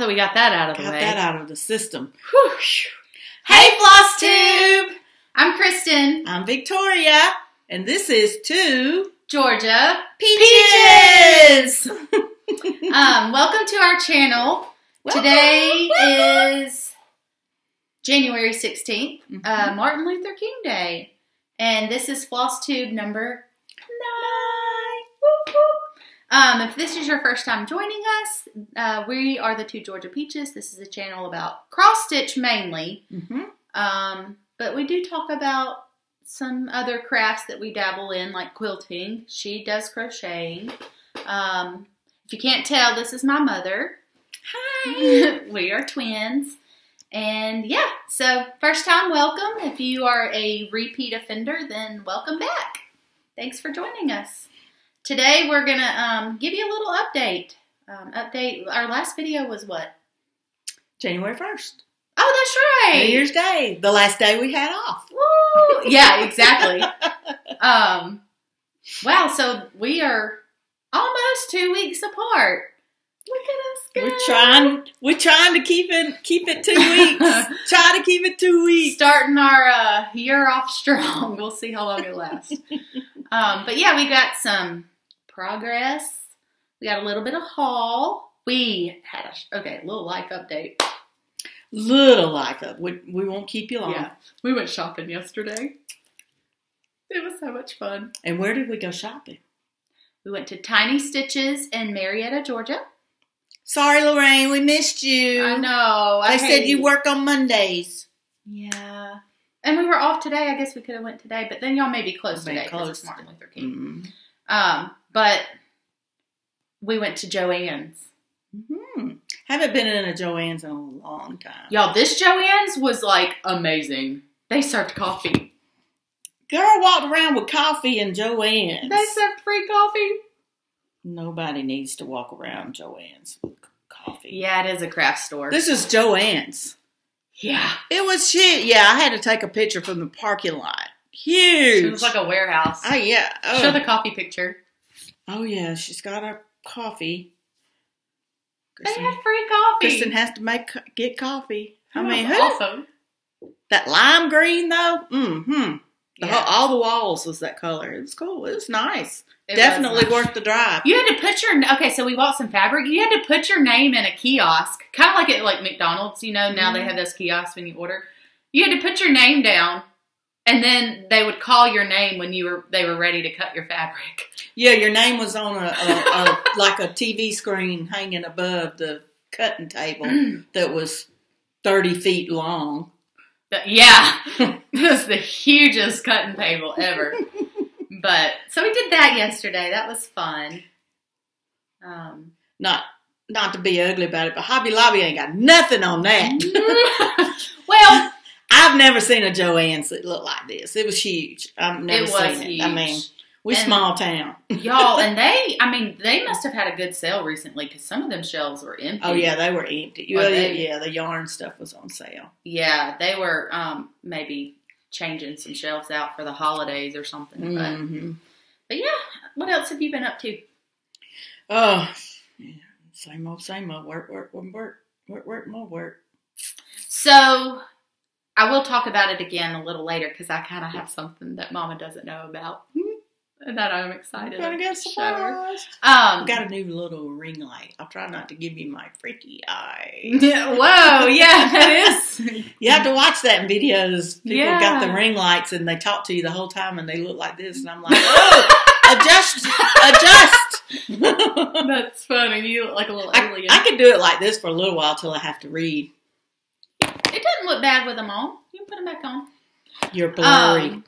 we got that out of the way. Got that out of the system. Whew. Hey, FlossTube! I'm Kristen. I'm Victoria. And this is Two Georgia Peaches! Welcome to our channel. Today is January 16th, Martin Luther King Day. And this is FlossTube number 9. If this is your first time joining us, we are the Two Georgia Peaches. This is a channel about cross stitch mainly. But we do talk about some other crafts that we dabble in, like quilting. She does crocheting. If you can't tell, this is my mother. Hi! We are twins. And yeah, so first time welcome. If you are a repeat offender, then welcome back. Thanks for joining us. Today we're going to give you a little update. Our last video was what? January 1st. Oh, that's right. New Year's Day. The last day we had off. Woo! Yeah, exactly. Wow, so we are almost 2 weeks apart. Look at us go. We're trying to keep it 2 weeks. Try to keep it 2 weeks. Starting our year off strong. We'll see how long it lasts. But yeah, we got some progress. We got a little bit of haul. We had a little life update. Little life up. We won't keep you long. Yeah, we went shopping yesterday. It was so much fun. And where did we go shopping? We went to Tiny Stitches in Marietta, Georgia. Sorry, Lorraine, we missed you. I know. They said you work on Mondays. Yeah. And we were off today. I guess we could have went today, but then y'all may be closed today because it's Martin Luther King. But we went to Joann's. Haven't been in a Joann's in a long time. Y'all, this Joann's was like amazing. They served coffee. Girl walked around with coffee in Joann's. They served free coffee. Nobody needs to walk around Joann's with coffee. Yeah, it is a craft store. This is Joann's. Yeah. It was huge. Yeah, I had to take a picture from the parking lot. Huge. It was like a warehouse. Oh, yeah. Oh. Show the coffee picture. Oh, yeah. She's got her coffee. Kristen, they had free coffee. Kristen has to get coffee. I mean, awesome. That lime green, though. Yeah. All the walls was that color. It was cool. It was nice. It Definitely was nice. worth the drive. You had to put your, so we bought some fabric. You had to put your name in a kiosk. Kind of like at like McDonald's, you know, now they have those kiosks when you order. You had to put your name down, and then they would call your name when they were ready to cut your fabric. Yeah, your name was on like a TV screen hanging above the cutting table that was 30 feet long. Yeah, it was the hugest cutting table ever. But so we did that yesterday. That was fun. Not to be ugly about it, but Hobby Lobby ain't got nothing on that. Well, I've never seen a Joann's that looked like this. It was huge. I've never seen it. Huge. I mean, we're small town. Y'all, and they must have had a good sale recently because some of them shelves were empty. Oh, yeah, they were empty. Well, yeah, the yarn stuff was on sale. Yeah, they were maybe changing some shelves out for the holidays or something. But yeah, what else have you been up to? Oh, yeah, same old. Work, more work. So, I will talk about it again a little later because I kind of have something that Mama doesn't know about. That I'm excited to get surprised. Got a new little ring light. I'll try not to give you my freaky eye. Whoa, yeah, that is. You have to watch that in videos. People got the ring lights and they talk to you the whole time and they look like this. And I'm like, oh, adjust. That's funny. You look like a little alien. I can do it like this for a little while till I have to read. It doesn't look bad with them on. You can put them back on. You're blurry.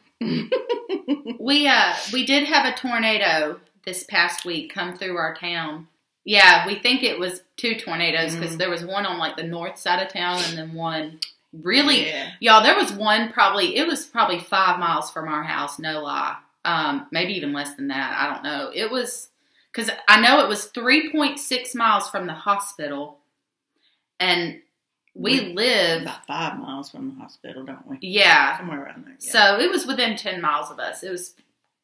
We did have a tornado this past week come through our town. Yeah, we think it was 2 tornadoes because there was one on like the north side of town and then one really, y'all, there was one it was probably 5 miles from our house, no lie. Maybe even less than that. I don't know. It was, because I know it was 3.6 miles from the hospital and we live about 5 miles from the hospital, don't we? Yeah. Somewhere around there. Yeah. So it was within 10 miles of us. It was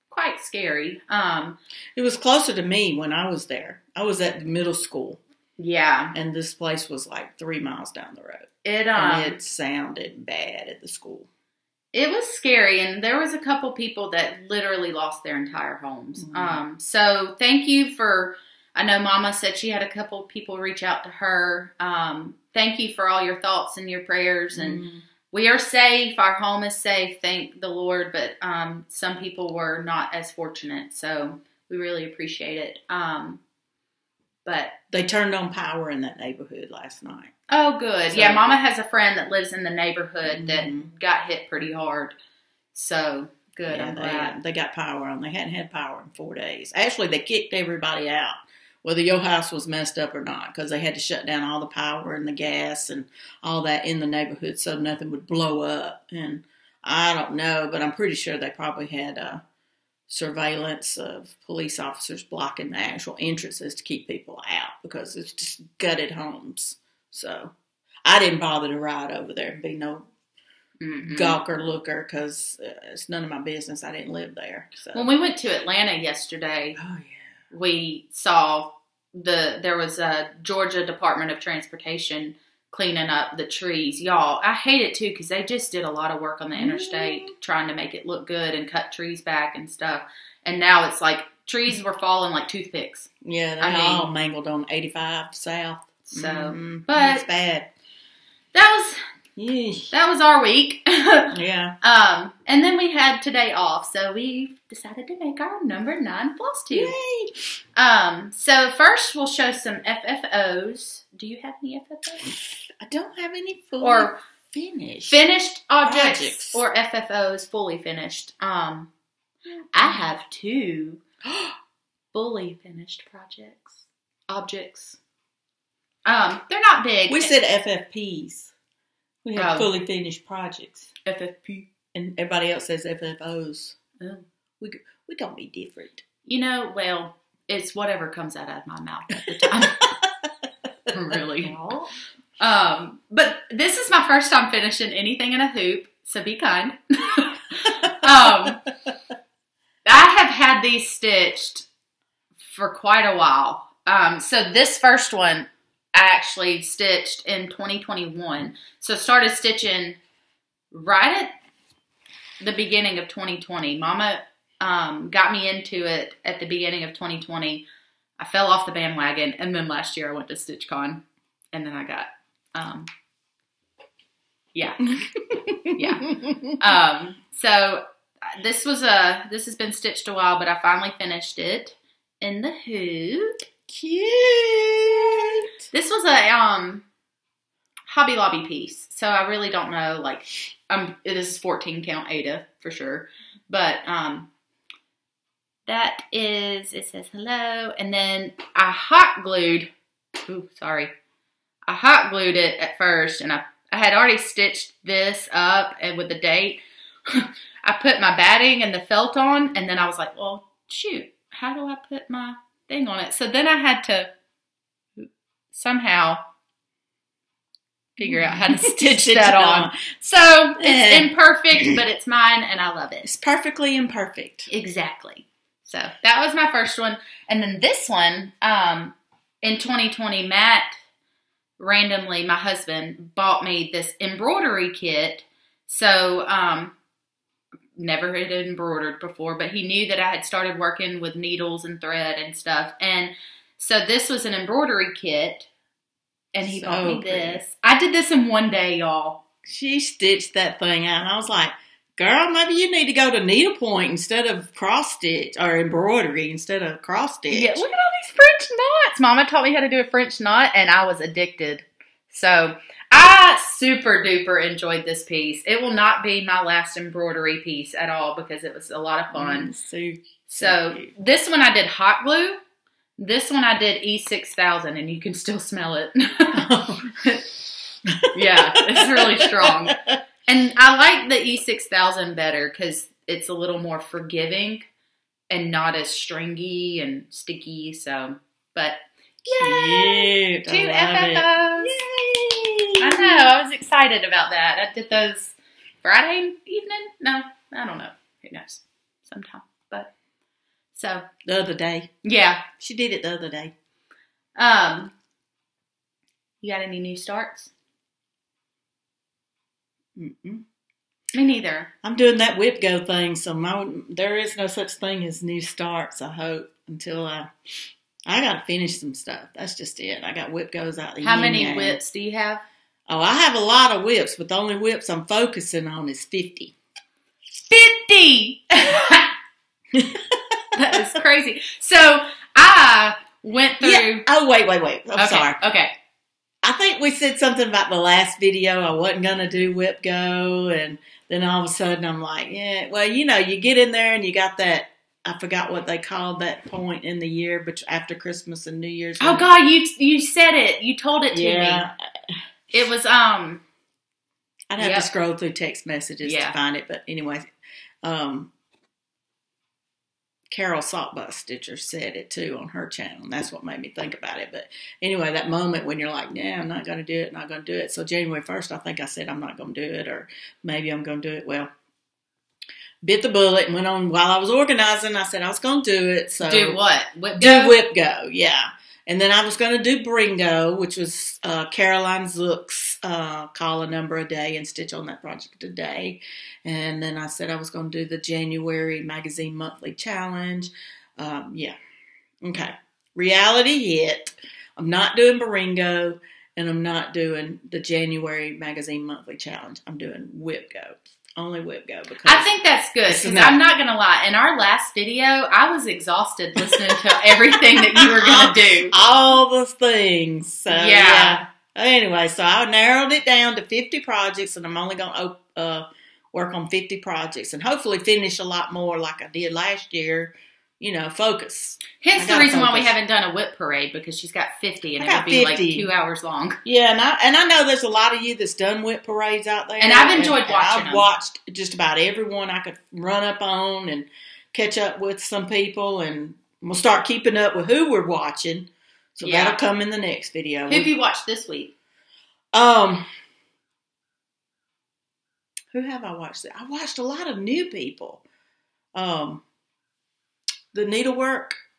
quite scary. It was closer to me when I was there. I was at the middle school. Yeah. And this place was like 3 miles down the road. And it sounded bad at the school. It was scary, and there was a couple people that literally lost their entire homes. Mm-hmm. So thank you for, I know Mama said she had a couple people reach out to her. Thank you for all your thoughts and your prayers, and we are safe. Our home is safe, thank the Lord, but some people were not as fortunate, so we really appreciate it. But they turned on power in that neighborhood last night. Oh, good. So, yeah, Mama has a friend that lives in the neighborhood that got hit pretty hard. So, good. Yeah, I'm glad. They got power on. They hadn't had power in 4 days. Actually, they kicked everybody out, whether your house was messed up or not, because they had to shut down all the power and the gas and all that in the neighborhood so nothing would blow up. And I don't know, but I'm pretty sure they probably had surveillance of police officers blocking the actual entrances to keep people out because it's just gutted homes. So I didn't bother to ride over there and be no gawker looker because it's none of my business. I didn't live there. So when we went to Atlanta yesterday, we saw there was a Georgia Department of Transportation cleaning up the trees. Y'all, I hate it too because they just did a lot of work on the interstate trying to make it look good and cut trees back and stuff. And now it's like trees were falling like toothpicks. Yeah, they all mangled on 85 South. So, but that's bad. That was our week. Yeah. And then we had today off, so we decided to make our number 9 FlossTube. Yay! So first we'll show some FFOs. Do you have any FFOs? I don't have any fully finished objects or FFOs fully finished. I have 2 fully finished objects. They're not big. We said FFPs. We have fully finished projects. FFP. And everybody else says FFOs. Oh. We don't be different. You know, well, it's whatever comes out of my mouth at the time. Really. But this is my first time finishing anything in a hoop, so be kind. I have had these stitched for quite a while. So this first one I actually stitched in 2021. So started stitching right at the beginning of 2020. Mama got me into it at the beginning of 2020. I fell off the bandwagon, and then last year I went to StitchCon, and then I got, so this has been stitched a while, but I finally finished it in the hoop. Cute. This was a Hobby Lobby piece, so I really don't know. Like, it is 14 count Ada for sure, but that is. It says hello, and then I hot glued. I hot glued it at first, and I had already stitched this up, and with the date, I put my batting and the felt on, and then I was like, well, shoot, how do I put my thing on it? So then I had to somehow figure out how to stitch that on. So it's imperfect, but it's mine, and I love it. It's perfectly imperfect. Exactly. So that was my first one. And then this one, in 2020, Matt, randomly, my husband, bought me this embroidery kit. So never had embroidered before, but he knew that I had started working with needles and thread and stuff. And so this was an embroidery kit, and he bought me this. I did this in one day, y'all. She stitched that thing out, and I was like, girl, maybe you need to go to needlepoint instead of cross stitch, or embroidery instead of cross stitch. Yeah, look at all these French knots. Mama taught me how to do a French knot, and I was addicted. So I super duper enjoyed this piece. It will not be my last embroidery piece at all because it was a lot of fun. So this one I did hot glue. This one I did E6000, and you can still smell it. Yeah, it's really strong. And I like the E6000 better because it's a little more forgiving and not as stringy and sticky. So, but yay! 2 FFOs. Yay! I know. I was excited about that. I did those Friday evening. No, I don't know. Who knows? Sometime. But so the other day. Yeah, she did it the other day. You got any new starts? Mm-mm. Me neither. I'm doing that whip go thing, so there is no such thing as new starts, I hope, until I got to finish some stuff. That's just it. I got whip goes out the How many whips do you have? Oh, I have a lot of whips, but the only whips I'm focusing on is 50. 50! That is crazy. So, I went through... Yeah. Oh, wait. I'm sorry. Okay. I think we said something about the last video. I wasn't going to do whip go, and then all of a sudden I'm like, yeah, well, you know, you get in there and you got that, I forgot what they called that point in the year, but after Christmas and New Year's. Oh, God, you said it. You told it to me. It was, I'd have to scroll through text messages to find it, but anyway, Carol Saltbutt Stitcher said it too on her channel, and that's what made me think about it. But anyway, that moment when you're like, yeah, I'm not going to do it, So January 1st, I think I said I'm not going to do it, or maybe I'm going to do it. Well, bit the bullet and went on while I was organizing. I said I was going to do it. So do what? Whip go, yeah. And then I was going to do Bringo, which was Caroline Zook's call a number a day and stitch on that project today. And then I said I was going to do the January magazine monthly challenge. Yeah. Okay. Reality hit. I'm not doing Bringo, and I'm not doing the January magazine monthly challenge. I'm doing Whip Go. Only Whip Go. Because I think that's good, because I'm not going to lie. In our last video, I was exhausted listening to everything that you were going to do. All the things. So, yeah. Anyway, so I narrowed it down to 50 projects, and I'm only going to work on 50 projects and hopefully finish a lot more like I did last year. You know, focus. Hence the reason why we haven't done a whip parade, because she's got 50 and it would be 50. Like 2 hours long. Yeah, and I know there's a lot of you that's done whip parades out there. And I've enjoyed watching them. I've watched just about everyone I could run up on and catch up with some people, and we'll start keeping up with who we're watching. So that'll come in the next video. Who have you watched this week? Who have I watched? I watched a lot of new people. The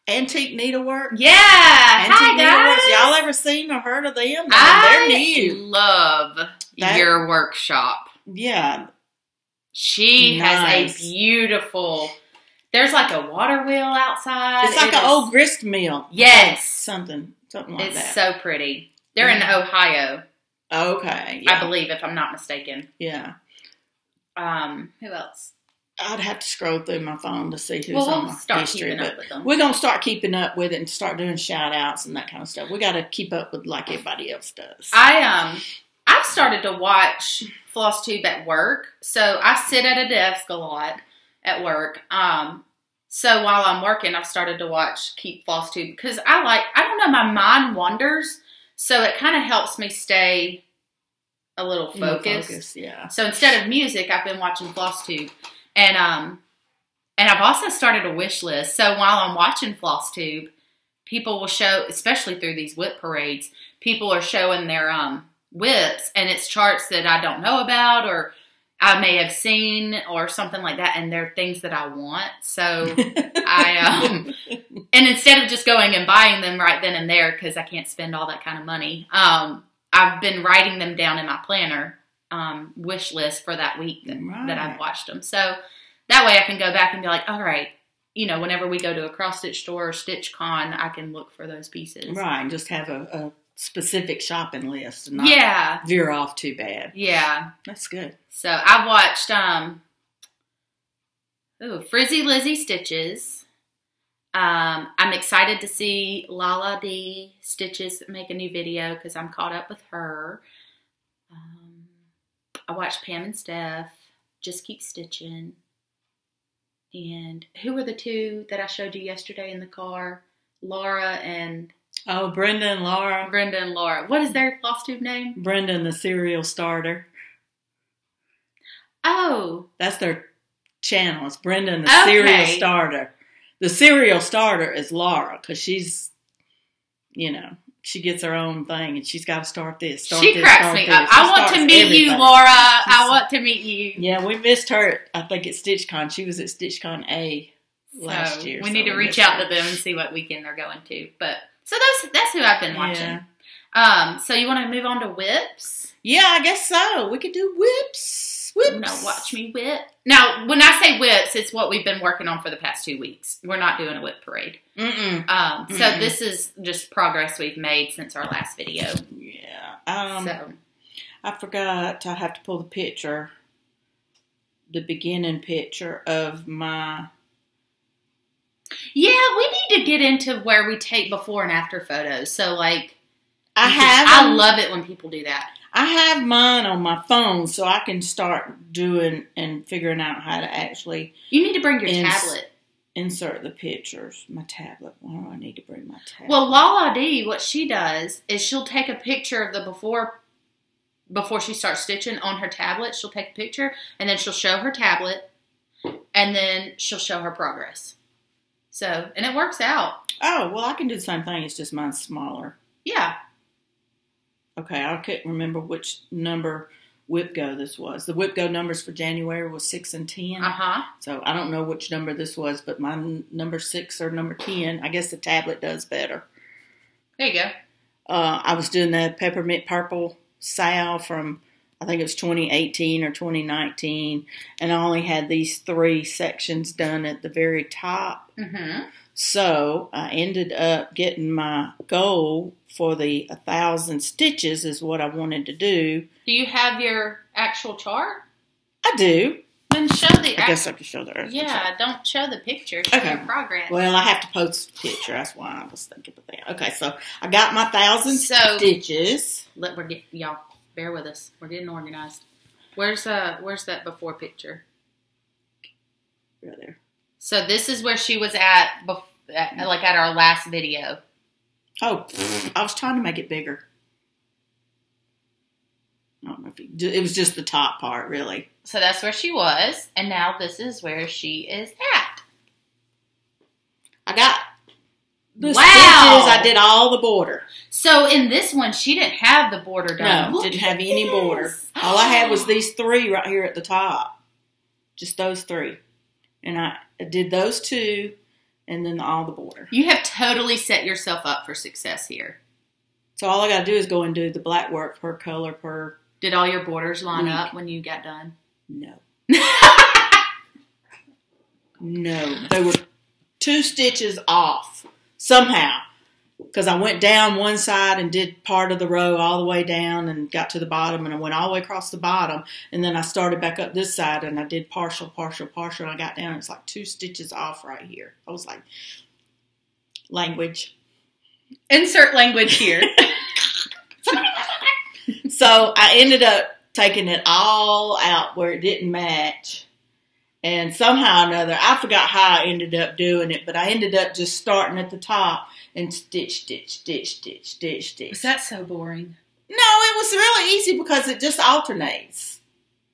antique needlework. Yeah. Hi, guys. Y'all ever seen or heard of them? They're new. Love your workshop. Yeah. She has a beautiful, there's like a water wheel outside. It's like an old grist mill. Yes. Something like that. It's so pretty. They're in Ohio. Okay. Yeah. I believe, if I'm not mistaken. Yeah. Who else? I'd have to scroll through my phone to see who's on my history. Up with them. We're going to start keeping up with it and start doing shout outs and that kind of stuff. We got to keep up with like everybody else does. I've started to watch FlossTube at work. So I sit at a desk a lot at work. So while I'm working, I've started to keep FlossTube because I don't know, my mind wanders. So it kind of helps me stay a little focused. Yeah. So instead of music, I've been watching FlossTube. And I've also started a wish list. So while I'm watching FlossTube, people will show, especially through these whip parades, people are showing their whips, and it's charts that I don't know about or I may have seen or something like that, and they're things that I want. So and instead of just going and buying them right then and there, because I can't spend all that kind of money, I've been writing them down in my planner. Wish list for that week that I've watched them. So that way I can go back and be like, all right, whenever we go to a cross stitch store or StitchCon, I can look for those pieces. Right, and just have a specific shopping list and not veer off too bad. Yeah. That's good. So I watched Frizzy Lizzy Stitches. I'm excited to see Lala Dee Stitches make a new video because I'm caught up with her. I watched Pam and Steph, Just Keep Stitching. And who were the two that I showed you yesterday in the car? Laura and... Oh, Brenda and Laura. Brenda and Laura. What is their FlossTube name? Brenda and the Cereal Starter. Oh. That's their channel. It's Brenda and the Cereal Starter. The Cereal Starter is Laura, because she's, she gets her own thing, and she's got to start this. She cracks me up. I want to meet you, Laura. I want to meet you. Yeah, we missed her, I think, at StitchCon. She was at StitchCon A last year. We need to reach out to them and see what weekend they're going to. But So that's who I've been watching. Yeah. So you want to move on to whips? Yeah, I guess so. We could do whips. Whips. No, watch me whip. Now, when I say whips, it's what we've been working on for the past 2 weeks. We're not doing a whip parade. So this is just progress we've made since our last video. Yeah. So I forgot. I have to pull the picture. The beginning picture of my... Yeah, we need to get into where we take before and after photos. So, like... I love it when people do that. I have mine on my phone, so I can start doing and figuring out how to actually... You need to bring your tablet. Insert the pictures. My tablet. Why do I need to bring my tablet? Well, Lala Dee, what she does is she'll take a picture of the before she starts stitching on her tablet. She'll take a picture, and then she'll show her tablet, and then she'll show her progress. So, and it works out. Oh, well, I can do the same thing. It's just mine's smaller. Yeah. Okay, I couldn't remember which number Whip Go this was. The Whip Go numbers for January was 6 and 10. So I don't know which number this was, but my number 6 or number 10. I guess the tablet does better. There you go. I was doing the peppermint purple sal from, I think it was 2018 or 2019, and I only had these 3 sections done at the very top. So I ended up getting my goal for the 1,000 stitches is what I wanted to do. Do you have your actual chart? I do. Then show the... I guess I can show the chart. Yeah, don't show the picture. Show your progress. Well, I have to post a picture. That's why I was thinking about that. Okay, so I got my 1,000 stitches. Y'all, bear with us. We're getting organized. Where's that before picture? Right there. So this is where she was at our last video. Oh, I was trying to make it bigger. I don't know if it was just the top part, really. So that's where she was, and now this is where she is at. I got the stitches. I did all the border. So in this one, she didn't have the border done. No, didn't have any border. All I had was these 3 right here at the top. Just those 3. And I did those 2, and then all the border. You have totally set yourself up for success here. So all I got to do is go and do the black work per color per... Did all your borders line up when you got done? No. No. They were 2 stitches off somehow. Because I went down one side and did part of the row all the way down and got to the bottom, and I went all the way across the bottom, and then I started back up this side and I did partial, and I got down and it's like 2 stitches off right here. I was like, language. Insert language here. So I ended up taking it all out where it didn't match. And somehow or another, I forgot how I ended up doing it, but I ended up just starting at the top and stitch, stitch, stitch, stitch, stitch, stitch. Was that so boring? No, it was really easy because it just alternates.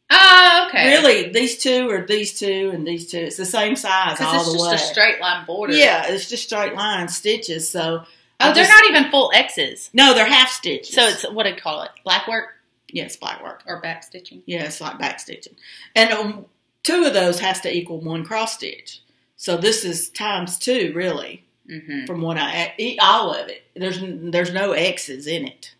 Oh, okay. Really, these 2 are these 2 and these 2. It's the same size all the way. Because it's just a straight line border. Yeah, it's just straight line stitches. So they're not even full X's. No, they're half stitches. So it's, what do you call it? Black work? Yeah, it's black work. Or back stitching? Yeah, it's like back stitching. And 2 of those has to equal 1 cross stitch. So this is times 2, really. From what I eat, all of it. There's no X's in it.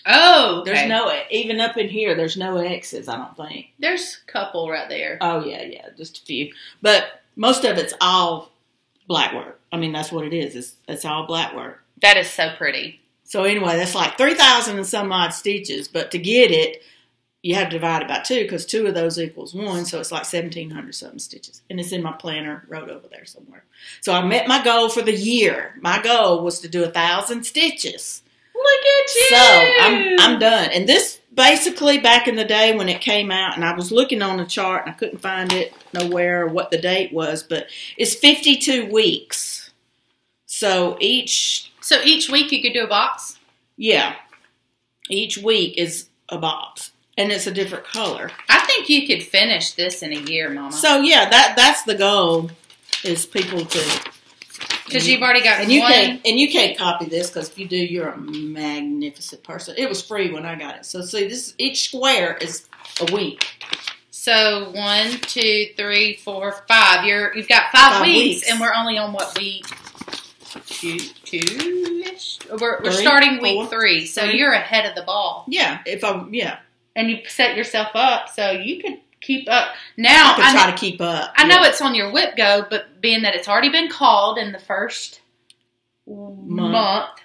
Oh, okay. There's no, even up in here, there's no X's, I don't think. There's a couple right there. Oh, yeah, just a few. But most of it's all black work. I mean, that's what it is. It's all black work. That is so pretty. So anyway, that's like 3,000 and some odd stitches. But to get it, you have to divide it by 2 because 2 of those equals 1. So it's like 1,700 something stitches. And it's in my planner wrote over there somewhere. So I met my goal for the year. My goal was to do 1,000 stitches. Look at you. So I'm done. And this basically back in the day when it came out, and I was looking on the chart and I couldn't find it nowhere or what the date was, but it's 52 weeks. So each week you could do a box? Yeah. Each week is a box. And it's a different color. I think you could finish this in a year, Mama. So yeah, that's the goal, is people to... Because you've already got and you can't copy this, because if you do, you're a magnificent person. It was free when I got it. So see, each square is a week. So 1, 2, 3, 4, 5. You've got 5 weeks, and we're only on what week? 2-ish? we're starting week 3, so you're ahead of the ball. Yeah, and you set yourself up so you could keep up. Now I try to keep up. I know it's on your whip go, but being that it's already been called in the first month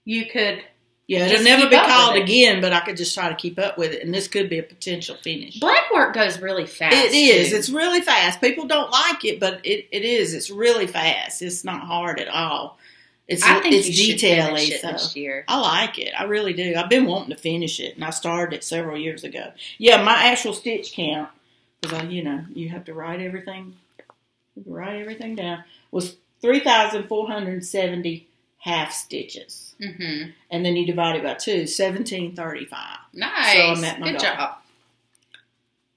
you could. Yeah, it'll never be called again, but I could just try to keep up with it, and this could be a potential finish. Black work goes really fast. It is. It's really fast. People don't like it, but it is. It's really fast. It's not hard at all. I think it's you should finish it so this year. I like it. I really do. I've been wanting to finish it, and I started it several years ago. Yeah, my actual stitch count, because you have to write everything. Down. Was 3,470 half stitches. Mm-hmm. And then you divide it by 2, 1,735. Nice. So I'm at my Good goal. job.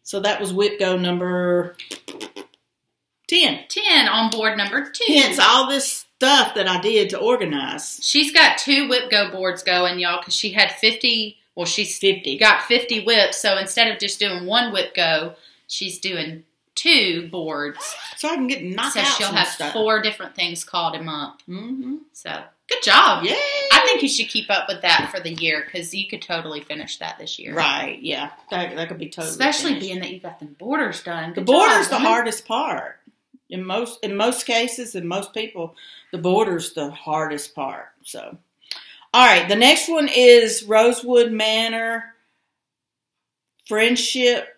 So that was whip go number 10. 10 on board number 2. Hence all this stuff that I did to organize. She's got 2 whip go boards going, y'all, because she had 50. Well, she's 50. Got 50 whips. So instead of just doing 1 whip go, she's doing 2 boards. So I can get knocked out. So she'll have stuff. 4 different things called a month. Mm-hmm. So good job. Yay! I think you should keep up with that for the year because you could totally finish that this year. Right? Yeah, that could be totally. Especially finished. being that you got the borders done. The border's the hardest part. In most cases, and most people, the border's the hardest part. So, all right, the next one is Rosewood Manor Friendship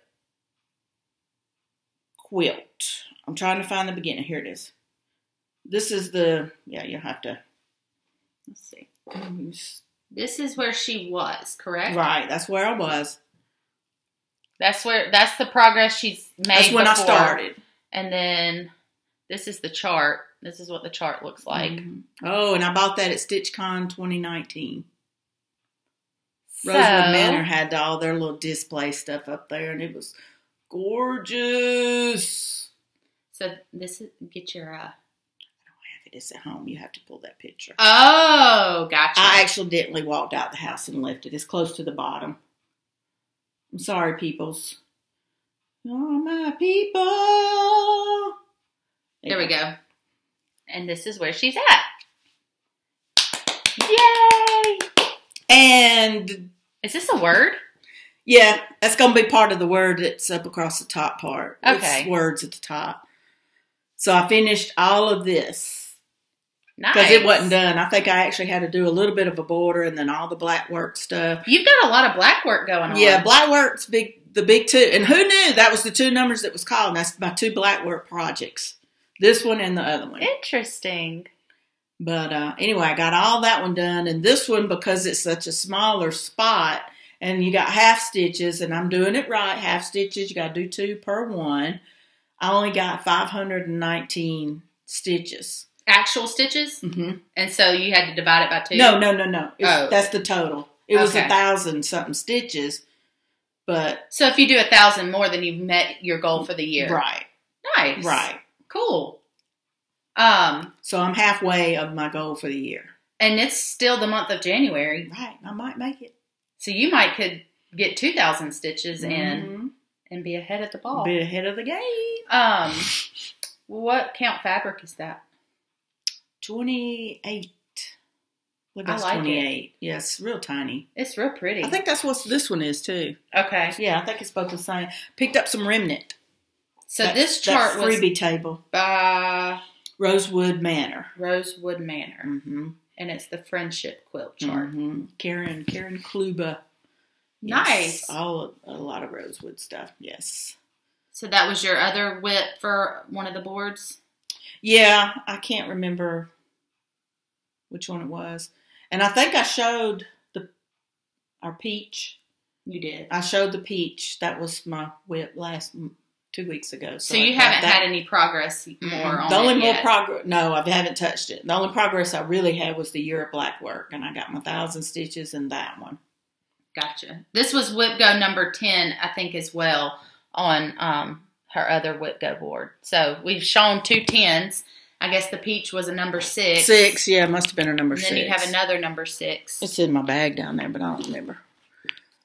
Quilt. I'm trying to find the beginning. Here it is. This is you'll have to. Let's see. This is where she was, correct? Right, that's where I was. That's the progress she's made. That's when I started. And then this is the chart. This is what the chart looks like. Mm-hmm. Oh, and I bought that at StitchCon 2019. Rosewood Manor had all their little display stuff up there, and it was gorgeous. So this is get your. I don't have it. It's at home. You have to pull that picture. Oh, gotcha. I accidentally walked out the house and left it. It's close to the bottom. I'm sorry, peoples. You're my people. There we go. And this is where she's at. Yay! And is this a word? Yeah, that's going to be part of the word that's up across the top part. Okay. It's words at the top. So I finished all of this. Nice. Because it wasn't done. I think I actually had to do a little bit of a border and then all the black work stuff. You've got a lot of black work going on. Yeah, black work's the big 2. And who knew that was the 2 numbers that was called? That's my 2 black work projects. This one and the other one. Interesting. But anyway, I got all that one done. And this one, because it's such a smaller spot, and you got half stitches, and I'm doing it right. Half stitches, you got to do 2 per one. I only got 519 stitches. Actual stitches? Mm-hmm. And so you had to divide it by 2? No. That's the total. It was 1,000 something stitches. But so if you do 1,000 more, then you've met your goal for the year. Right. Nice. Right. Cool. So I'm halfway of my goal for the year. And it's still the month of January. Right. I might make it. So you could get 2,000 stitches in and be ahead of the ball. Be ahead of the game. What count fabric is that? 28. Look, that's I like 28. It. Yes, real tiny. It's real pretty. I think that's what this one is too. Okay. Yeah, I think it's both the same. Picked up some remnant. So this chart was freebie table by Rosewood Manor. Rosewood Manor. Mm-hmm. And it's the friendship quilt chart. Mm-hmm. Karen Kluba. Nice. Yes, a lot of Rosewood stuff. Yes. So that was your other whip for one of the boards? Yeah, I can't remember which one it was. And I think I showed our peach. You did. I showed the peach. That was my whip 2 weeks ago. So you haven't had any progress more on the only it more yet? progress. No, I haven't touched it. The only progress I really had was the year of black work, and I got my 1,000 stitches in that one. Gotcha. This was whip go number 10, I think, as well on her other whip go board. So we've shown 2 10s. I guess the peach was a number 6. 6, yeah, it must have been a number 6. And then you have another number 6. It's in my bag down there, but I don't remember.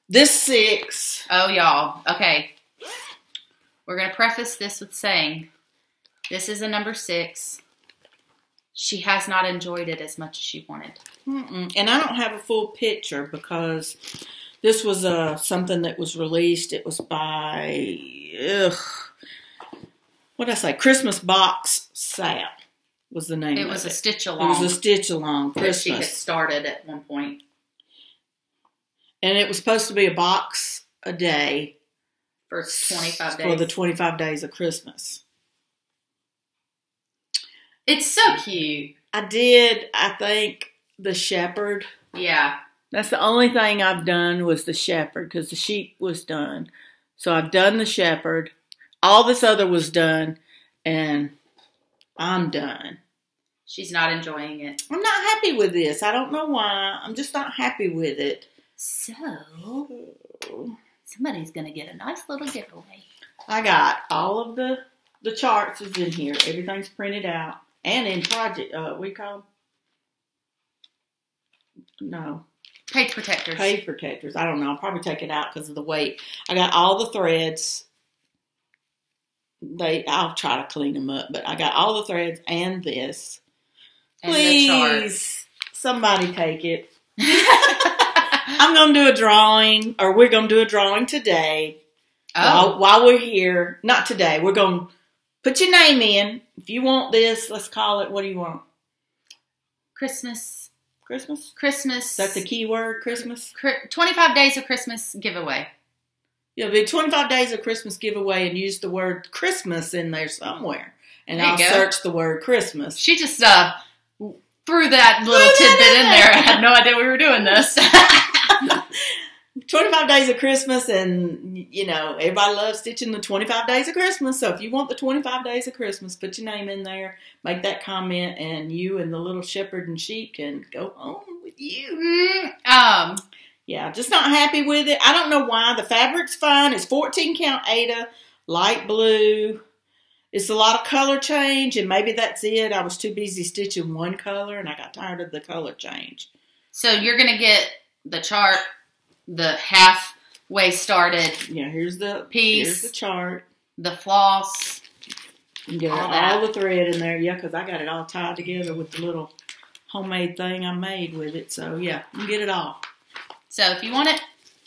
This 6. Oh, y'all. Okay. We're going to preface this with saying this is a number 6. she has not enjoyed it as much as she wanted. And I don't have a full picture because this was something that was released. It was by, what did I say? Christmas Box Sale was the name of it. It was a stitch along. It was a stitch along Christmas. That she had started at one point. And it was supposed to be a box a day. For 25 days. For the 25 days of Christmas. It's so cute. I think, the shepherd. Yeah. That's the only thing I've done was the shepherd because the sheep was done. So I've done the shepherd. All this other was done, and I'm done. She's not enjoying it. I'm not happy with this. I don't know why. I'm just not happy with it. So, somebody's going to get a nice little giveaway. I got all of the charts is in here. Everything's printed out. And in project, we call them? No. Page protectors. Page protectors. I don't know. I'll probably take it out because of the weight. I got all the threads. I'll try to clean them up, but I got all the threads and this. And please, the chart. Somebody take it. I'm going to do a drawing, or we're going to do a drawing today. Oh. While we're here. Not today. We're going to put your name in. If you want this, let's call it, what do you want? Christmas. Christmas? Christmas. Is that the key word, Christmas? 25 days of Christmas giveaway. Yeah, be 25 days of Christmas giveaway and use the word Christmas in there somewhere. And I'll search the word Christmas. She just threw that little tidbit in there. I had no idea we were doing this. 25 days of Christmas, and, you know, everybody loves stitching the 25 days of Christmas. So if you want the 25 days of Christmas, put your name in there, make that comment, and you and the little shepherd and sheep can go home with you. Yeah, just not happy with it. I don't know why. The fabric's fine. It's 14 count Aida, light blue. It's a lot of color change, and maybe that's it. I was too busy stitching one color, and I got tired of the color change. So you're going to get the chart, the halfway started. Yeah, here's the piece. Here's the chart. The floss. You get all the thread in there. Yeah, because I got it all tied together with the little homemade thing I made with it. So, yeah, you get it all. So if you want it,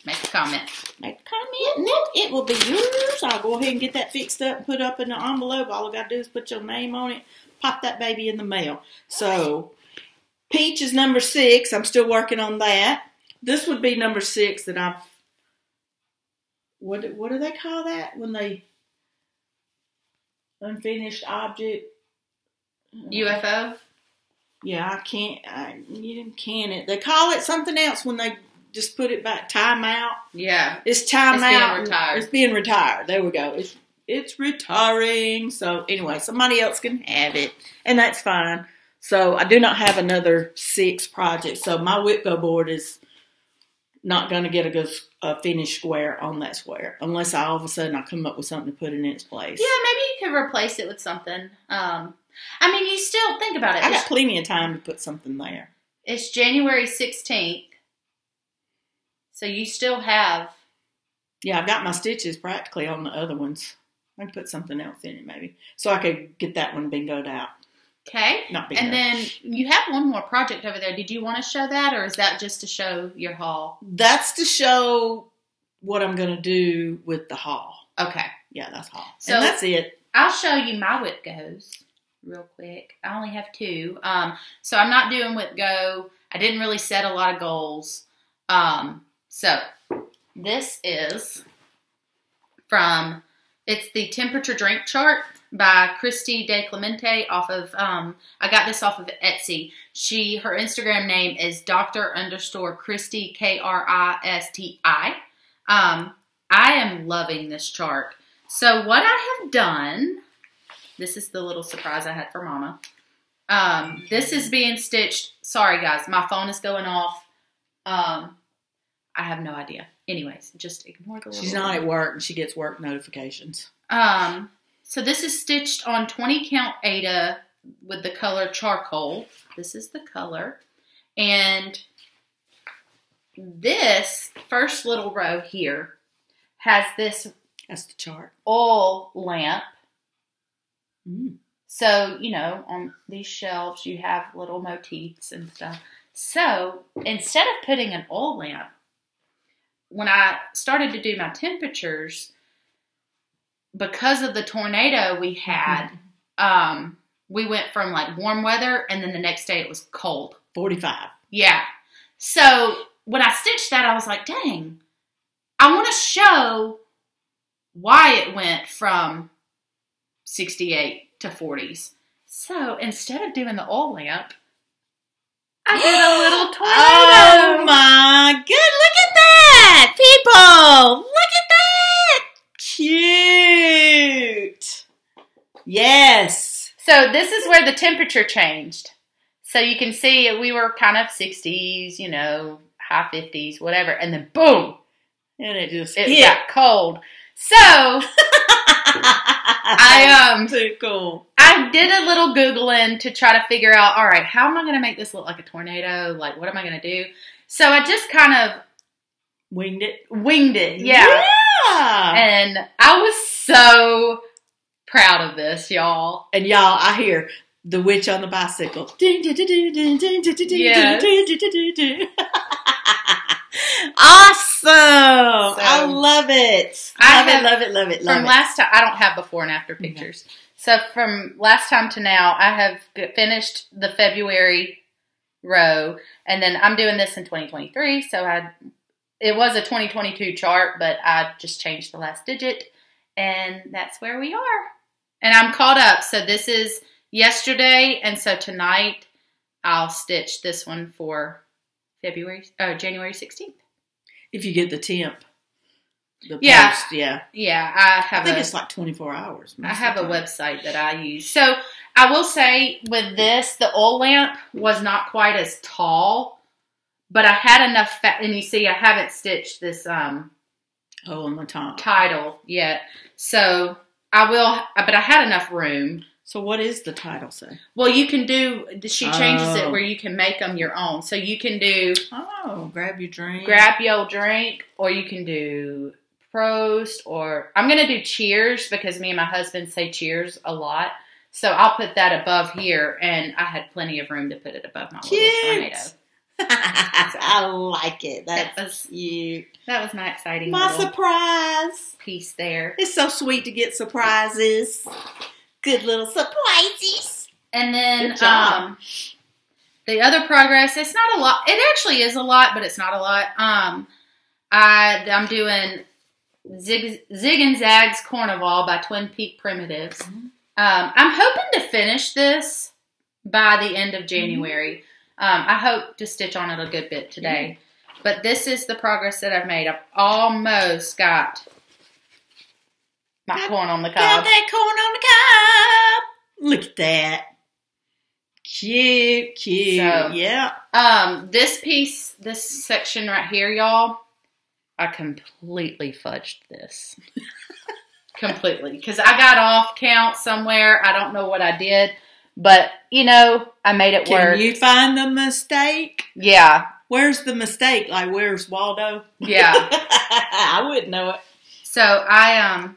make a comment. Make a comment, and it will be yours. I'll go ahead and get that fixed up and put up in the envelope. All I got to do is put your name on it, pop that baby in the mail. So, Peach is number 6. I'm still working on that. This would be number 6 that I've, what do they call that when they, unfinished object? UFO? Yeah, you didn't can it. They call it something else when they just put it back, time out. Yeah. It's time out. Being retired. It's being retired. There we go. It's retiring. So anyway, somebody else can have it, and that's fine. So I do not have another 6 projects. So my whip go board is not going to get a finished square on that square unless all of a sudden I come up with something to put in its place. Yeah, maybe you could replace it with something. I mean, you still think about it. I got plenty of time to put something there. It's January 16th. So you still have... Yeah, I've got my stitches practically on the other ones. I can put something else in it maybe. So I could get that one bingoed out. Okay. Not bingoed. And then you have one more project over there. Did you want to show that, or is that just to show your haul? That's to show what I'm going to do with the haul. Okay. Yeah, that's haul. So and that's it. I'll show you my whip goes real quick. I only have 2. So I'm not doing whip go. I didn't really set a lot of goals. So this is it's the temperature drink chart by Christy De Clemente off of, I got this off of Etsy. Her Instagram name is Dr_Christy, Kristi. I am loving this chart. So what I have done, this is the little surprise I had for Mama. This is being stitched. Sorry guys, my phone is going off. I have no idea. Anyways, just ignore the little... She's not at work and she gets work notifications. So this is stitched on 20 count Aida with the color charcoal. This is the color. And this first little row here has this... That's the chart. oil lamp. So, you know, on these shelves, you have little motifs and stuff. So, instead of putting an oil lamp, when I started to do my temperatures, because of the tornado we had, we went from like warm weather, and then the next day it was cold. 45. Yeah. So, when I stitched that, I was like, dang, I want to show why it went from 68 to 40s. So, instead of doing the oil lamp, I did a little tornado. Oh my good. Look at that, people. Look at that. Cute. Yes. So this is where the temperature changed. So you can see we were kind of 60s, you know, high 50s, whatever. And then boom. And it hit. Got cold. So too cool. I did a little Googling to try to figure out, all right, how am I going to make this look like a tornado? Like, what am I going to do? So I just kind of winged it. Yeah. And I was so proud of this, y'all. And y'all, I hear the witch on the bicycle. Yes. Awesome. I love it. Love it. From last time, I don't have before and after pictures. Okay. So from last time to now, I have finished the February row, and then I'm doing this in 2023. So it was a 2022 chart, but I just changed the last digit, and that's where we are. And I'm caught up. So this is yesterday, and so tonight I'll stitch this one for January 16th. If you get the temp. The yeah. Post, yeah. Yeah. I think it's like 24 hours. I have a website that I use. So I will say with this, the oil lamp was not quite as tall, but I had enough and you see I haven't stitched this on the top title yet. So I will, but I had enough room. So what is the title say? Well, you can do, she changes it where you can make them your own. So you can do, grab your drink. Grab your drink, or you can do Prost, or I'm going to do cheers because me and my husband say cheers a lot. So I'll put that above here, and I had plenty of room to put it above my little tornado. I like it. That's cute. That was my exciting my surprise piece there. It's so sweet to get surprises. Good little surprises. And then the other progress, it's not a lot. It actually is a lot, but it's not a lot. I'm doing Zig and Zag's Carnival by Twin Peak Primitives. Mm-hmm. I'm hoping to finish this by the end of January. I hope to stitch on it a good bit today. Mm-hmm. But this is the progress that I've made. I've almost got my corn on the cob. Got that corn on the cob. Look at that. Cute. So, yeah. This piece, this section right here, y'all, I completely fudged this. Completely. Because I got off count somewhere. I don't know what I did. But, you know, I made it work. Can you find the mistake? Yeah. Where's the mistake? Like, where's Waldo? Yeah. I wouldn't know it. So, I,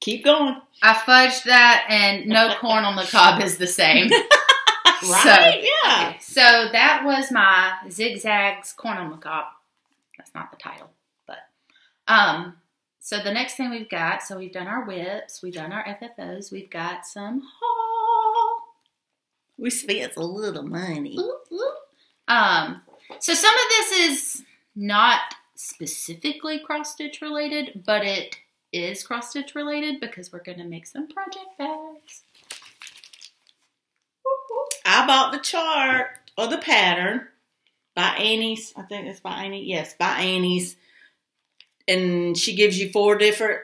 keep going. I fudged that, and no corn on the cob is the same. Right? Yeah. Okay. So, that was my Zigzag's Corn on the Cob. That's not the title, but, so the next thing we've got, so we've done our whips, we've done our FFOs, we've got some haul. We spent a little money. Ooh, ooh. So some of this is not specifically cross-stitch related, but it is cross-stitch related because we're going to make some project bags. I bought the chart or the pattern by Annie's. I think it's by Annie. Yes, by Annie's. And she gives you 4 different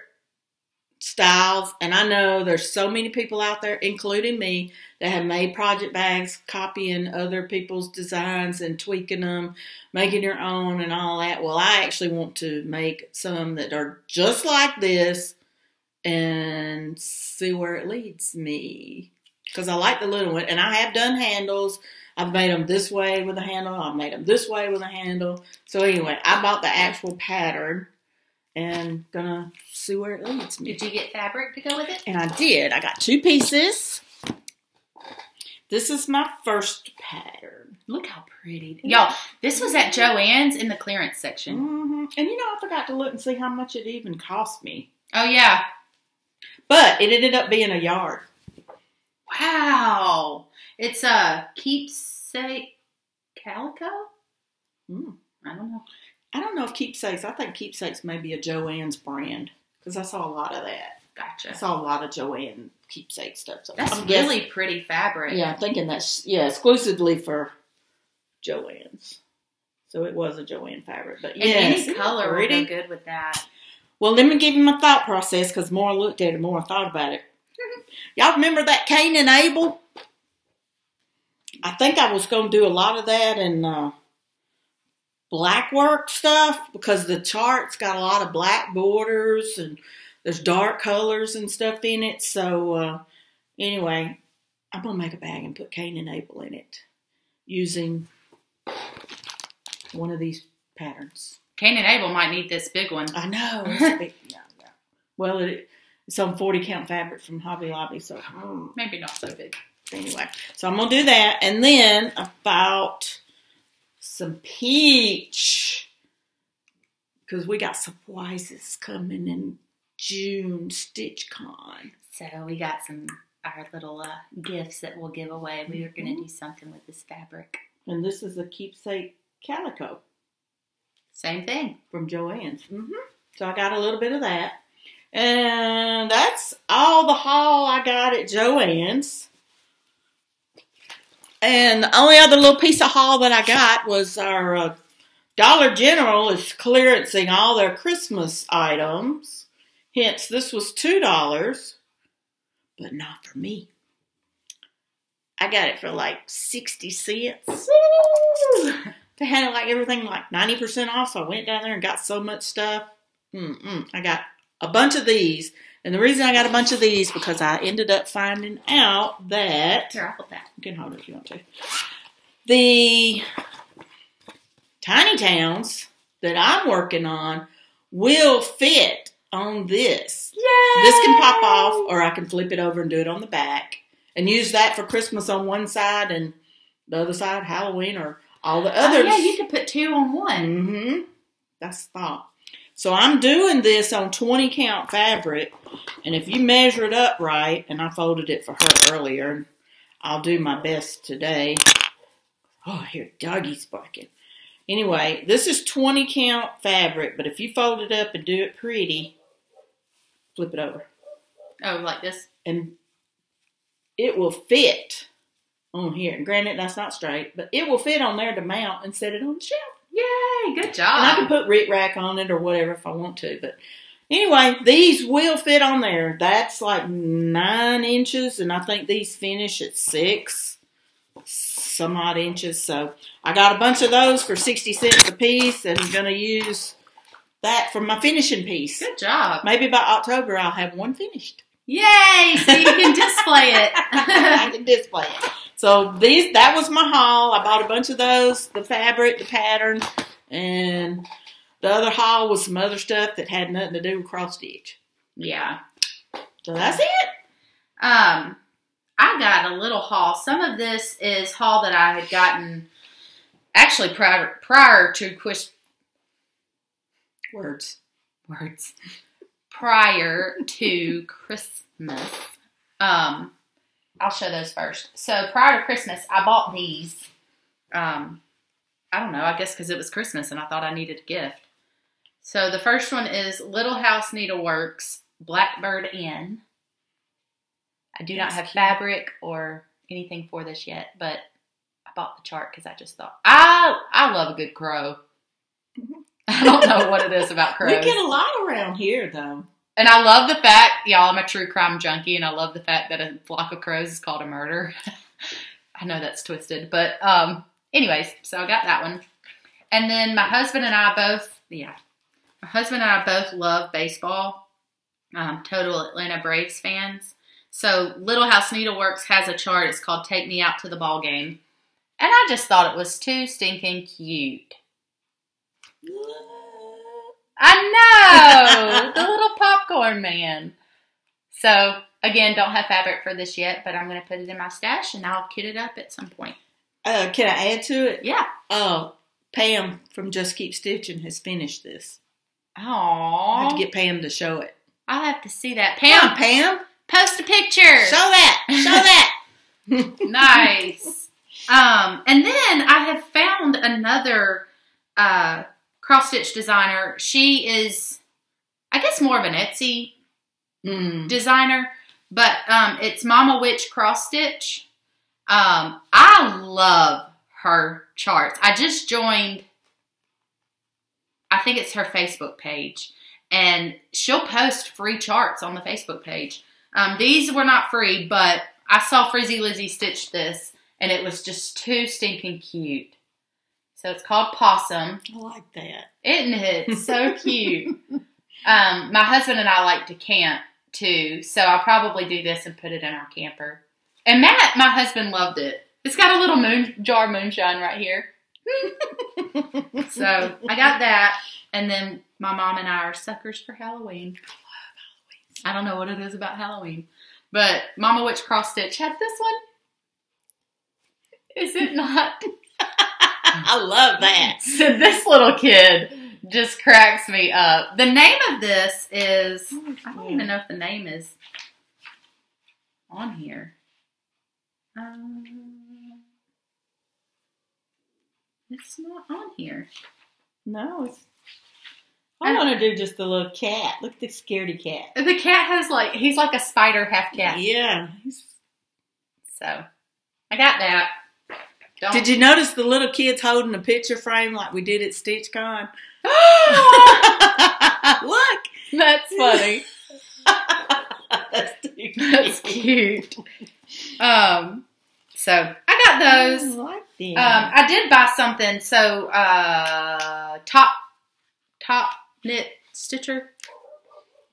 styles. And I know there's so many people out there, including me, that have made project bags, copying other people's designs and tweaking them, making your own and all that. Well, I actually want to make some that are just like this and see where it leads me. Because I like the little one. And I have done handles. I've made them this way with a handle. I've made them this way with a handle. So anyway, I bought the actual pattern. and gonna see where it leads me. Did you get fabric to go with it? And I did. I got 2 pieces. This is my first pattern. Look how pretty. Y'all, this was at Joann's in the clearance section. Mm-hmm. And you know, I forgot to look and see how much it even cost me. Oh, yeah. But it ended up being a yard. Wow. It's a keepsake calico? I don't know. I don't know if Keepsakes. I think Keepsakes may be a Joann's brand because I saw a lot of that. Gotcha. I saw a lot of Joann keepsake stuff. So that's really pretty fabric. Yeah, I'm thinking that's exclusively for Joann's. So it was a Joann fabric, but yeah, any color would go good with that. Well, let me give you my thought process because the more I looked at it, the more I thought about it. Y'all remember that Cain and Abel? I think I was going to do a lot of that in black work stuff because the chart's got a lot of black borders and there's dark colors and stuff in it. So anyway, I'm going to make a bag and put Cain and Abel in it using one of these patterns. Cain and Abel might need this big one. I know. It's a big, yeah. Well, it's on 40 count fabric from Hobby Lobby, so maybe not so big. Anyway, so I'm going to do that. And then about some peach, because we got surprises coming in June, StitchCon. So we got our little gifts that we'll give away. We were going to do something with this fabric. And this is a keepsake calico. Same thing. From Joann's. So I got a little bit of that. And that's all the haul I got at Joann's. And the only other little piece of haul that I got was our Dollar General is clearancing all their Christmas items. Hence, this was $2, but not for me. I got it for like 60 cents. Woo! They had like everything like 90% off, so I went down there and got so much stuff. I got a bunch of these. And the reason I got a bunch of these because I ended up finding out that... Here, I'll hold that. You can hold it if you want to. The tiny towns that I'm working on will fit on this. Yay! This can pop off, or I can flip it over and do it on the back. And use that for Christmas on one side and the other side, Halloween, or all the others. Oh, yeah, you could put 2 on one. That's the thought. So I'm doing this on 20 count fabric, and if you measure it up right, and I folded it for her earlier, I'll do my best today. Oh, I hear doggies barking. Anyway, this is 20 count fabric, but if you fold it up and do it pretty, flip it over. Oh, like this? And it will fit on here. And granted, that's not straight, but it will fit on there to mount and set it on the shelf. Yay, good job. And I can put Rick Rack on it or whatever if I want to. But anyway, these will fit on there. That's like 9 inches, and I think these finish at 6 some odd inches. So I got a bunch of those for 60 cents a piece, and I'm going to use that for my finishing piece. Good job. Maybe by October I'll have one finished. Yay! So you can display it. I can display it. So that was my haul. I bought a bunch of those, the fabric, the pattern, and the other haul was some other stuff that had nothing to do with cross stitch. Yeah. So that's it. I got a little haul. Some of this is haul that I had gotten actually prior to Words. Prior to Christmas. I'll show those first. So prior to Christmas, I bought these. I don't know, I guess because it was Christmas and I thought I needed a gift. So the first one is Little House Needleworks Blackbird Inn. I do not have fabric or anything for this yet, but I bought the chart because I just thought, I love a good crow. I don't know what it is about crows. We get a lot around here, though. And I love the fact, y'all, I'm a true crime junkie, and I love the fact that a flock of crows is called a murder. I know that's twisted, but anyways, so I got that one. And then my husband and I both love baseball. Total Atlanta Braves fans. So Little House Needleworks has a chart. It's called Take Me Out to the Ball Game. And I just thought it was too stinking cute. I know! The little popcorn man. So, again, don't have fabric for this yet, but I'm going to put it in my stash and I'll kit it up at some point. Can I add to it? Yeah. Oh, Pam from Just Keep Stitching has finished this. Aww. I have to get Pam to show it. I'll have to see that. Pam! Come on, Pam! Post a picture! Show that! Show that! Nice. And then I have found another cross-stitch designer. She is, I guess, more of an Etsy designer, but it's Mama Witch Cross Stitch. I love her charts. I just joined, I think it's her Facebook page, and she'll post free charts on the Facebook page. These were not free, but I saw Frizzy Lizzy stitch this, and it was just too stinking cute. So it's called Possum. I like that. Isn't it? It's so cute. My husband and I like to camp, too, so I'll probably do this and put it in our camper. And Matt, my husband, loved it. It's got a little jar of moonshine right here. So I got that, and then my mom and I are suckers for Halloween. I love Halloween. I don't know what it is about Halloween, but Mama Witch Cross Stitch had this one. Is it not? I love that. So this little kid just cracks me up. The name of this is, I don't even know if the name is on here. It's not on here. No, it's. I want to do just the little cat. Look at the scaredy cat. The cat has he's like a spider half cat. Yeah. So, I got that. Did you notice the little kids holding a picture frame like we did at StitchCon? Look! That's funny. That's too cute. That's cute. So, I got those. I like them. I did buy something. So, Top Knit Stitcher.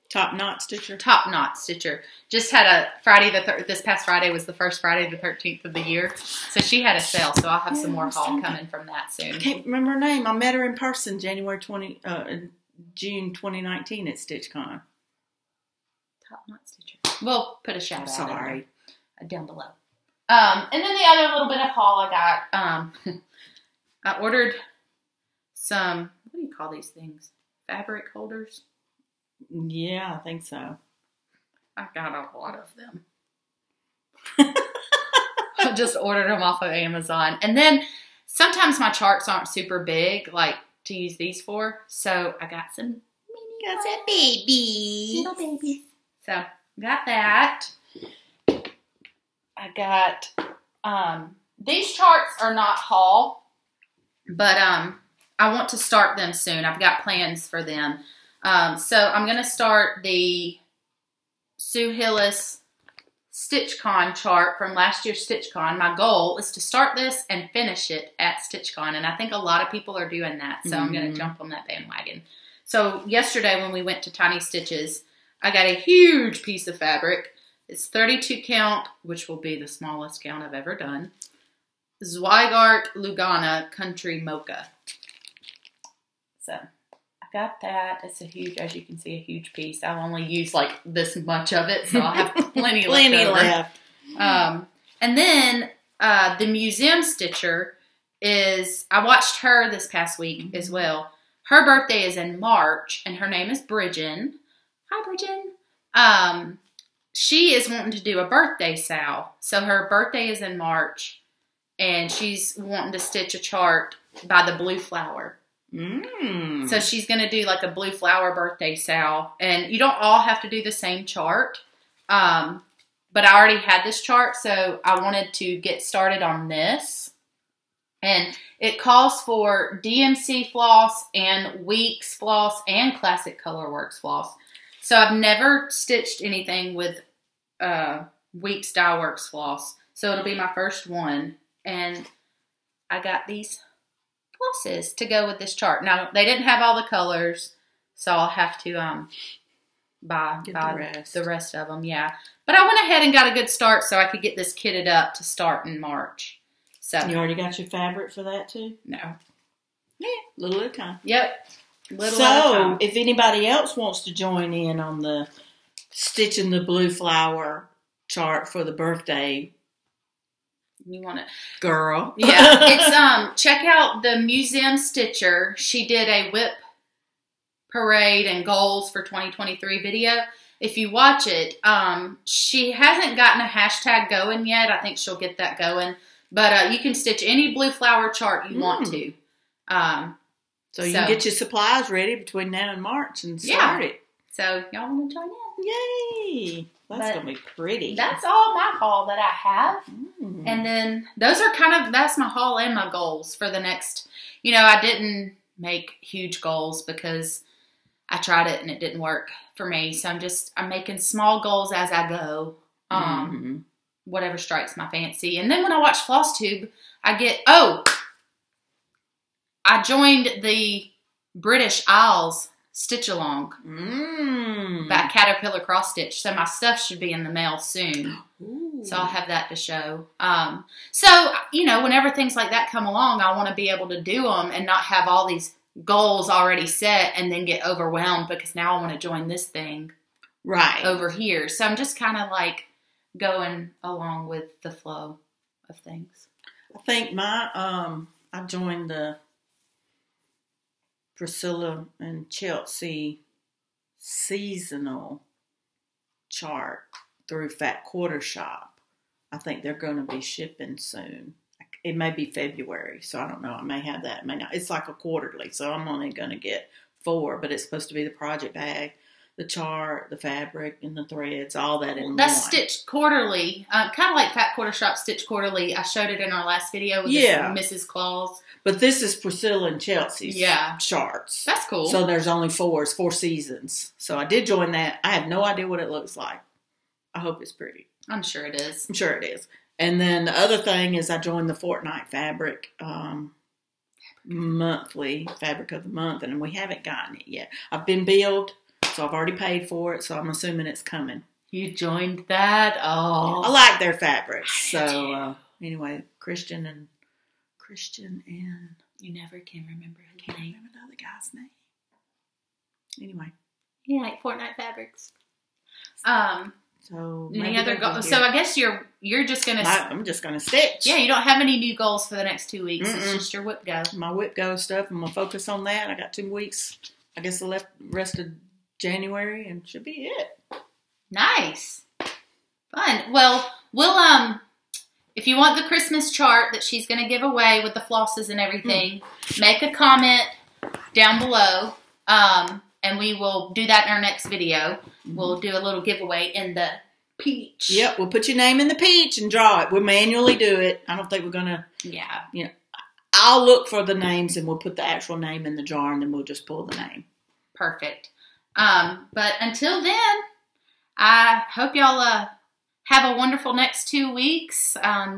Top Knot Stitcher. Top Knot Stitcher. Just had a Friday this past Friday was the first Friday the 13th of the year. So she had a sale, so I'll have some more haul coming from that soon. I can't remember her name. I met her in person June 2019 at StitchCon. Top Knot Stitcher. We'll put a shout out. Sorry. Down below. And then the other little bit of haul I got, I ordered some, what do you call these things? Fabric holders? Yeah, I think so. I got a lot of them. I just ordered them off of Amazon. And then sometimes my charts aren't super big, like to use these for. So I got some babies. Little babies. So got that. I got, these charts are not haul, but I want to start them soon. I've got plans for them. So I'm going to start the Sue Hillis StitchCon chart from last year's StitchCon. My goal is to start this and finish it at StitchCon, and I think a lot of people are doing that, so I'm going to jump on that bandwagon. So yesterday when we went to Tiny Stitches, I got a huge piece of fabric. It's 32 count, which will be the smallest count I've ever done. Zweigart Lugana Country Mocha. So I got that. It's a huge, as you can see, a huge piece. I'll only use like this much of it, so I'll have plenty left. And then the Museum Stitcher is, I watched her this past week as well. Her birthday is in March, and her name is Bridgen. Hi, Bridgen. She is wanting to do a birthday sal. So her birthday is in March, and she's wanting to stitch a chart by the Blue Flower. So she's going to do like a Blue Flower birthday sal. And you don't all have to do the same chart. But I already had this chart, so I wanted to get started on this. And it calls for DMC floss and Weeks floss and Classic Colorworks floss. So I've never stitched anything with Weeks Dye Works floss. So it'll be my first one. And I got these flosses to go with this chart. Now, they didn't have all the colors, so I'll have to buy the rest of them. Yeah. But I went ahead and got a good start so I could get this kitted up to start in March. So you already got your fabric for that too? No. Yeah, little at a time. Yep. Little at a time. if anybody else wants to join in on the Stitching the Blue Flower chart for the birthday, you want it, girl? Yeah, it's check out the Museum Stitcher. She did a whip parade and goals for 2023 video. If you watch it, she hasn't gotten a hashtag going yet. I think she'll get that going. But you can stitch any blue flower chart you want to. So you can get your supplies ready between now and March and start it. So y'all want to join in? Yay! That's going to be pretty. That's all my haul that I have. And then those are that's my haul and my goals for the next, I didn't make huge goals because I tried it and it didn't work for me. So I'm making small goals as I go. Whatever strikes my fancy. And then when I watch FlossTube, I joined the British Isles Stitch Along by Caterpillar Cross Stitch. So my stuff should be in the mail soon. Ooh. So I'll have that to show. So, whenever things like that come along, I want to be able to do them and not have all these goals already set and then get overwhelmed because now I want to join this thing over here. So I'm just kind of like going along with the flow of things. I think I joined the Priscilla and Chelsea seasonal chart through Fat Quarter Shop. I think they're going to be shipping soon. It may be February, so I don't know. I may have that. It may not. It's like a quarterly, so I'm only going to get 4, but it's supposed to be the project bag, the chart, the fabric, and the threads, all that in one. That's stitched quarterly, kind of like Fat Quarter Shop stitched quarterly. I showed it in our last video with Mrs. Claus. But this is Priscilla and Chelsea's charts. That's cool. So there's only 4 seasons. So I did join that. I have no idea what it looks like. I hope it's pretty. I'm sure it is. I'm sure it is. And then the other thing is I joined the Fortnight Fabric monthly Fabric of the Month, and we haven't gotten it yet. I've been billed, so I've already paid for it, so I'm assuming it's coming. You joined that? Oh. I like their fabrics. So anyway, Christian and you never can remember his name. I can't remember the other guy's name. Anyway. Yeah, like Fortnight Fabrics. So any other goals? So I guess you're just gonna. I'm just gonna stitch. Yeah, you don't have any new goals for the next 2 weeks. It's just your whip go. My whip go stuff. I'm gonna focus on that. I got 2 weeks. I guess the rest of January and should be it. Nice, fun. Well, we'll if you want the Christmas chart that she's gonna give away with the flosses and everything, make a comment down below. And we will do that in our next video. We'll do a little giveaway in the peach. Yep, we'll put your name in the peach and draw it. We'll manually do it. I don't think we're going to... Yeah. I'll look for the names and we'll put the actual name in the jar and then we'll just pull the name. Perfect. But until then, I hope y'all have a wonderful next 2 weeks.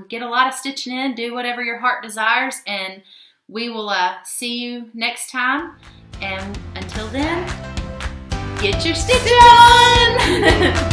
Get a lot of stitching in. Do whatever your heart desires. And we will see you next time. And until then, get your stitch on!